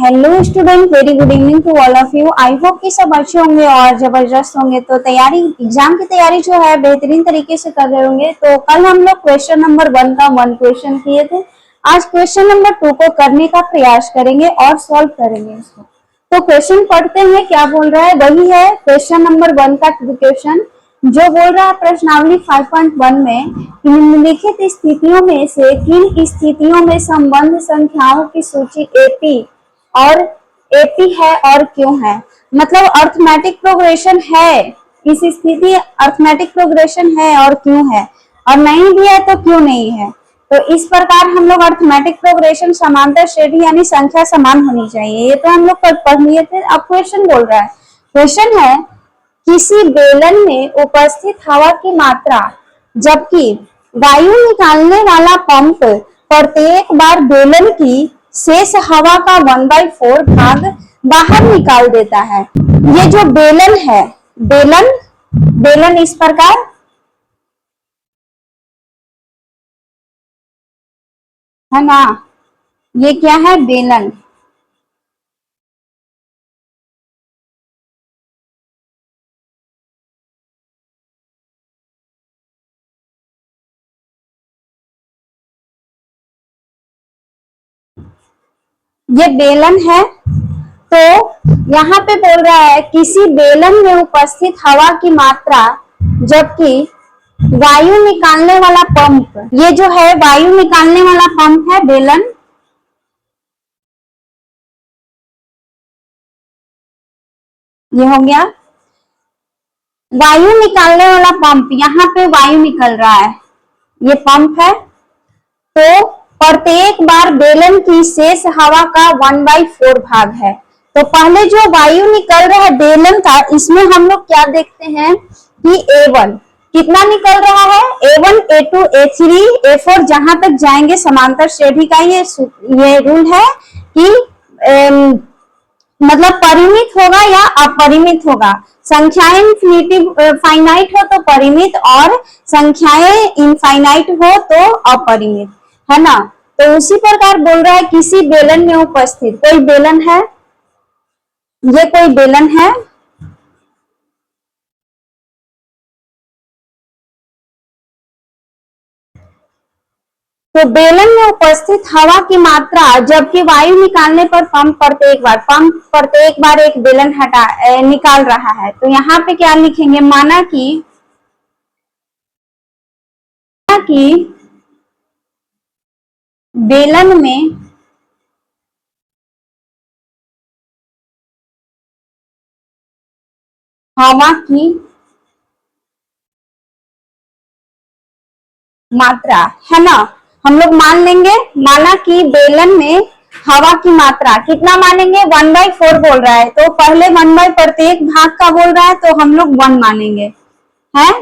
Hello student, very good evening to all of you. I hope कि सब अच्छे होंगे और जबरदस्त होंगे। तो तैयारी, एग्जाम की तैयारी जो है बेहतरीन तरीके से कर रहे होंगे। तो कल हम लोग क्वेश्चन नंबर 1 का 1 क्वेश्चन किए थे। आज क्वेश्चन नंबर 2 को करने का प्रयास करेंगे और सॉल्व करेंगे इसको। तो क्वेश्चन पढ़ते हैं, क्या बोल रहा है। वही है क्वेश्चन नंबर 1 का क्वेश्चन, जो बोल रहा है प्रश्नावली 5.1 में निम्नलिखित स्थितियों में से किन स्थितियों में संबंध संख्याओं की सूची एपी और एपी है और क्यों है। मतलब अर्थमेटिक प्रोग्रेशन है, इस स्थिति अर्थमेटिक प्रोग्रेशन है और क्यों है, और नहीं भी है तो क्यों नहीं है। तो इस प्रकार हम लोग अर्थमेटिक प्रोग्रेशन समांतर श्रेणी यानी संख्या समान होनी चाहिए, ये तो हम लोग कल पढ़ लिए थे। अब क्वेश्चन बोल रहा है, क्वेश्चन है किसी बेलन में उपस्थित हवा की मात्रा जबकि वायु निकालने वाला पंप प्रत्येक बार बेलन की शेष हवा का 1/4 भाग बाहर निकाल देता है। ये जो बेलन है, बेलन बेलन इस प्रकार है ना, ये क्या है, बेलन। ये बेलन है। तो यहाँ पे बोल रहा है किसी बेलन में उपस्थित हवा की मात्रा जबकि वायु निकालने वाला पंप, ये जो है वायु निकालने वाला पंप है बेलन, ये हो गया वायु निकालने वाला पंप। यहाँ पे वायु निकल रहा है, ये पंप है। तो प्रत्येक बार बेलन की शेष हवा का 1/4 भाग है। तो पहले जो वायु निकल रहा है बेलन का, इसमें हम लोग क्या देखते हैं कि A1 कितना निकल रहा है, A1 A2 A3 A4 जहां तक जाएंगे समांतर श्रेणी का ये रूल है कि मतलब परिमित होगा या अपरिमित होगा। संख्याएं इन्फिनिटिव फाइनाइट हो तो परिमित और संख्याएं इनफाइनाइट हो तो अपरिमित, है ना। तो उसी प्रकार बोल रहा है किसी बेलन में उपस्थित, कोई बेलन है, ये कोई बेलन है। तो बेलन में उपस्थित हवा की मात्रा जबकि वायु निकालने पर पंप प्रत्येक बार एक बेलन निकाल रहा है। तो यहाँ पे क्या लिखेंगे, माना कि बेलन में हवा की मात्रा, है ना। हम लोग मान लेंगे, माना कि बेलन में हवा की मात्रा कितना मानेंगे, 1/4 बोल रहा है। तो पहले 1 प्रत्येक भाग का बोल रहा है तो हम लोग 1 मानेंगे, है।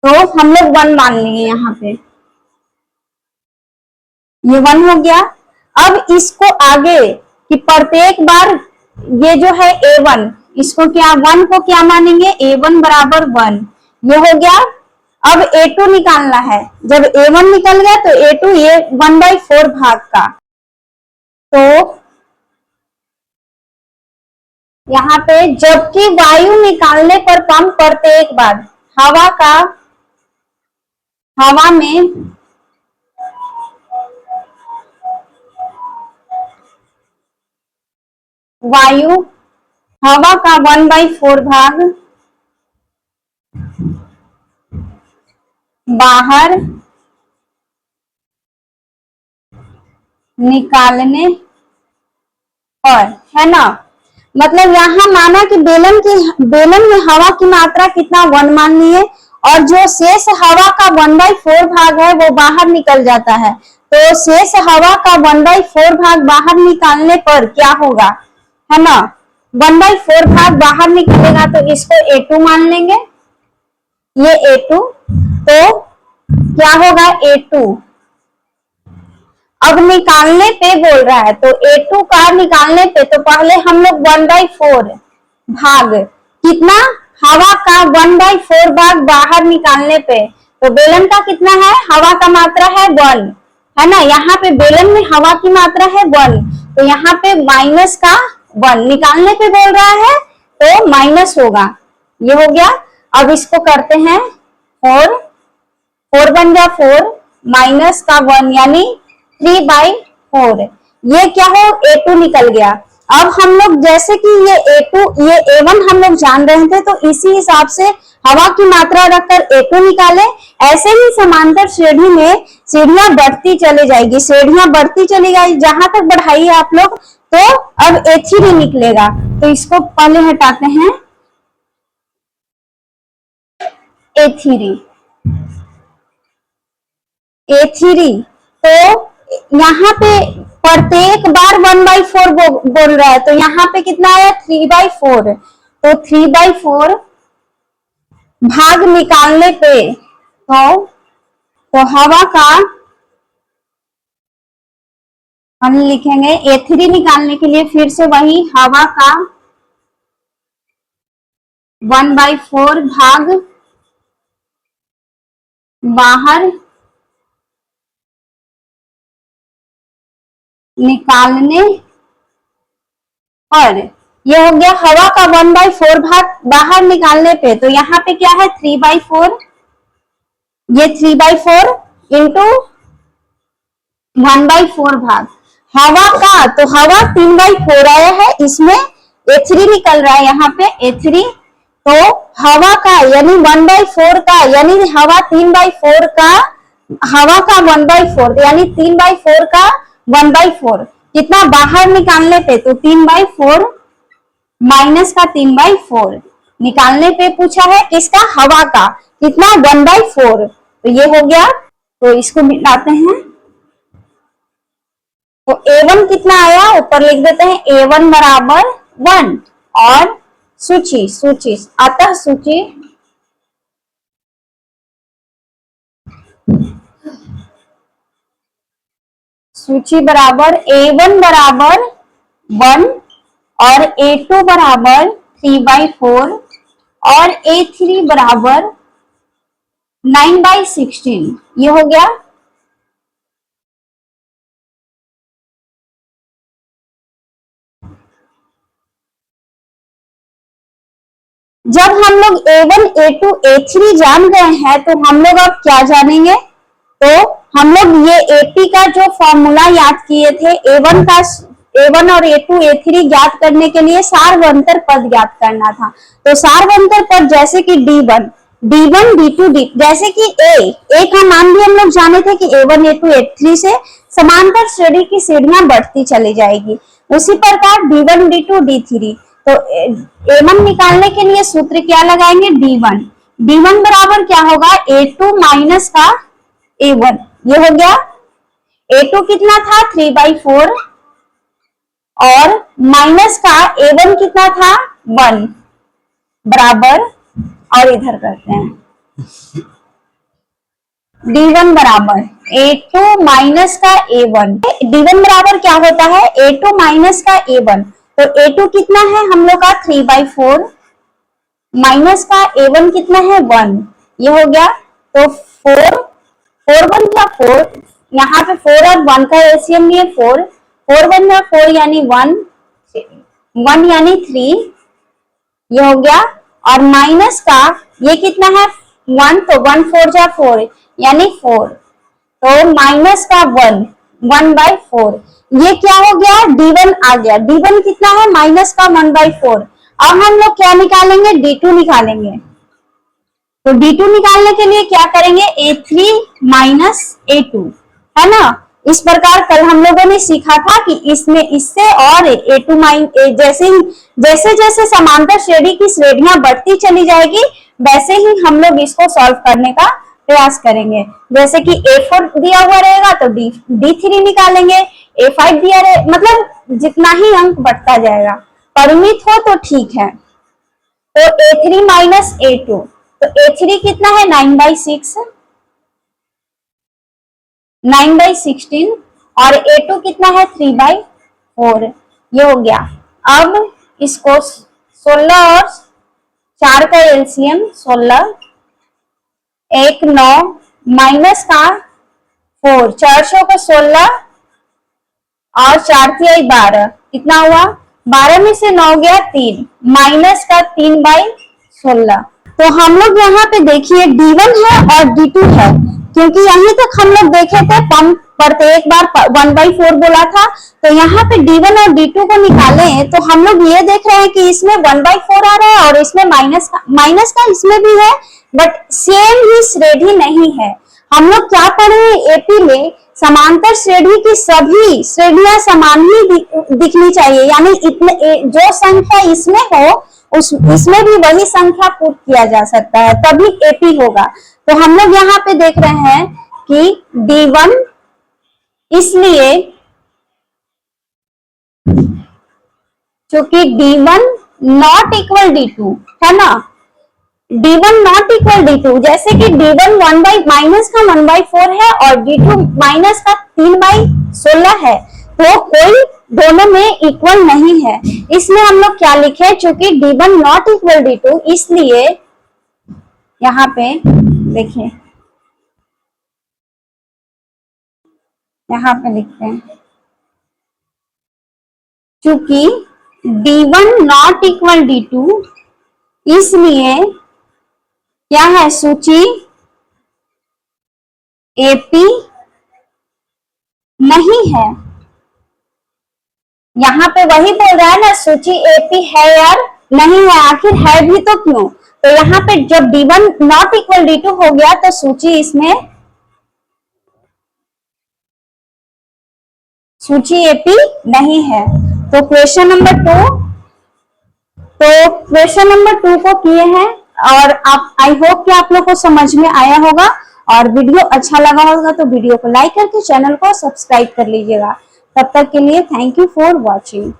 तो हम लोग 1 मान लेंगे, यहाँ पे ये 1 हो गया। अब इसको आगे कि प्रत्येक बार ये जो है A1, इसको क्या 1 को क्या मानेंगे, A1 बराबर 1, ये हो गया। अब A2 निकालना है, जब A1 निकल गया तो A2 ये 1/4 भाग का। तो यहाँ पे जबकि वायु निकालने पर पंप प्रत्येक बार हवा में वायु हवा का 1/4 भाग बाहर निकालने पर, है ना। मतलब यहाँ माना कि बेलन में हवा की मात्रा कितना 1 मान लिए, और जो शेष हवा का 1/4 भाग है वो बाहर निकल जाता है। तो शेष हवा का 1/4 भाग बाहर निकालने पर क्या होगा, है ना, 1/4 भाग बाहर निकलेगा तो इसको A2 मान लेंगे, ये A2। तो क्या होगा A2, अब निकालने पे बोल रहा है तो A2 का निकालने पे, तो पहले हम लोग 1/4 भाग कितना, हवा का 1/4 भाग बाहर निकालने पे, तो बेलन का कितना है, हवा का मात्रा है 1, है ना। यहाँ पे बेलन में हवा की मात्रा है 1, तो यहाँ पे माइनस का 1 निकालने पे बोल रहा है तो माइनस होगा। ये हो गया। अब इसको करते हैं 4, 4 बन गया 4 माइनस का 1 यानी 3/4। ये क्या हो A2 निकल गया। अब हम लोग जैसे कि ये A2 ये A1 हम लोग जान रहे थे तो इसी हिसाब से हवा की मात्रा रखकर A2 निकाले। ऐसे ही समांतर श्रेणी में सीढ़ियां बढ़ती चली जाएगी, सीढ़ियां बढ़ती चली जाएगी जहां तक बढ़ाइए आप लोग। तो अब A3 निकलेगा, तो इसको पहले हटाते हैं A3 तो यहाँ पे प्रत्येक बार 1/4 बोल रहा है, तो यहाँ पे कितना आया 3/4। तो 3/4 भाग निकालने पे तो हवा का हम लिखेंगे A3 निकालने के लिए फिर से वही हवा का 1/4 भाग बाहर निकालने पर, ये हो गया हवा का 1/4 भाग बाहर निकालने पे। तो यहाँ पे क्या है 3/4, ये 3/4 इंटू 1/4 भाग हवा का, तो हवा 3/4 आया है, इसमें A3 निकल रहा है यहाँ पे A3। तो हवा का यानी 1/4 का यानी हवा 3/4 का, हवा का 1/4 यानी 3/4 का 1/4 कितना बाहर निकालने पे, तो 3/4 माइनस का 3/4 निकालने पे पूछा है किसका, हवा का कितना 1/4। तो ये हो गया। तो इसको मिटाते हैं तो A1 कितना आया ऊपर लिख देते हैं A1 बराबर 1 और सूची सूची अतः सूची सूची बराबर A1 बराबर 1 और A2 बराबर 3/4 और A3 बराबर 9/16। ये हो गया। जब हम लोग A1 A2 A3 जान गए हैं तो हम लोग अब क्या जानेंगे, तो हम लोग ये AP का जो फॉर्मूला याद किए थे A1 और A2 A3 ज्ञात करने के लिए सार्वंतर पद ज्ञात करना था। तो सार्वंतर पद जैसे कि D1 D2 D, जैसे कि A का मान भी हम लोग जाने थे कि A1 A2 A3 से समांतर श्रेणी की सीढ़ियां बढ़ती चली जाएगी। उसी प्रकार D1 D2 D3, तो A1 निकालने के लिए सूत्र क्या लगाएंगे D1 बराबर क्या होगा A2 माइनस का A1। ये हो गया। A2 कितना था 3/4 और माइनस का A1 कितना था 1 बराबर, और इधर करते हैं D1 बराबर A2 माइनस का A1। D1 बराबर क्या होता है A2 माइनस का A1। तो A2 कितना है हम लोग का 3/4 माइनस का A1 कितना है 1। ये हो गया। तो 4 1 क्या 4, यहाँ पे 4 और 1 का एलसीएम लिए 4 1 या 4 यानी 1 यानी 3। ये हो गया। और माइनस का ये कितना है 1, तो 1 4 जा 4 यानी 4, तो माइनस का 1/4। ये क्या हो गया D1 आ गया। D1 कितना है माइनस का 1/4। अब हम लोग क्या निकालेंगे D2 निकालेंगे। तो D2 निकालने के लिए क्या करेंगे A3 माइनस A2, है ना। इस प्रकार कल हम लोगों ने सीखा था कि इसमें इससे और A2 जैसे जैसे जैसे समांतर श्रेणी की श्रेणियां बढ़ती चली जाएगी वैसे ही हम लोग इसको सॉल्व करने का प्रयास करेंगे। जैसे कि A4 दिया हुआ रहेगा तो D3 निकालेंगे, A5 दिया रहे, मतलब जितना ही अंक बढ़ता जाएगा, परिमित हो तो ठीक है। तो A3 माइनस A2, तो A3 कितना है 9/16 और A2 कितना है 3/4। ये हो गया। अब इसको 16 और 4 का एलसीएम 16 1 9 माइनस का 4, 400 को 16 और 4×3 = 12, कितना हुआ? 12 में से 9 गया 3, माइनस का 3/16। तो हम लोग यहाँ पे देखिए D1 है और D2 है, क्योंकि यहीं तक हम लोग देखे थे पंप प्रत्येक बार 1/4 बोला था। तो यहाँ पे D1 और D2 को निकाले तो हम लोग ये देख रहे हैं कि इसमें 1/4 आ रहा है और इसमें माइनस का इसमें भी है, बट सेम ही श्रेणी नहीं है। हम लोग क्या पढ़े हैं एपी में, समांतर श्रेणी की सभी श्रेणियां समान ही दिखनी चाहिए, यानी इतने जो संख्या इसमें हो इसमें भी वही संख्या पुट किया जा सकता है, तभी एपी होगा। तो हम लोग यहाँ पे देख रहे हैं कि D1 इसलिए क्योंकि D1 नॉट इक्वल D2 है ना, D1 नॉट इक्वल D2, जैसे कि D1 माइनस का 1/4 है और D2 माइनस का 3/16 है, तो कोई दोनों में इक्वल नहीं है। इसमें हम लोग क्या लिखे, चूंकि D1 नॉट इक्वल D2, इसलिए यहाँ पे देखिए, यहाँ पे लिखते हैं चूंकि D1 नॉट इक्वल D2, इसलिए क्या है, सूची एपी नहीं है। यहाँ पे वही बोल रहा है ना, सूची एपी है यार, नहीं है, आखिर है भी तो क्यों? तो यहाँ पे जब D1 नॉट इक्वल D2 हो गया तो सूची इसमें सूची एपी नहीं है। तो क्वेश्चन नंबर 2 को किए हैं और आप, आई होप कि आप लोग को समझ में आया होगा, और वीडियो अच्छा लगा होगा तो वीडियो को लाइक करके चैनल को सब्सक्राइब कर लीजिएगा। तब तक के लिए थैंक यू फॉर वॉचिंग।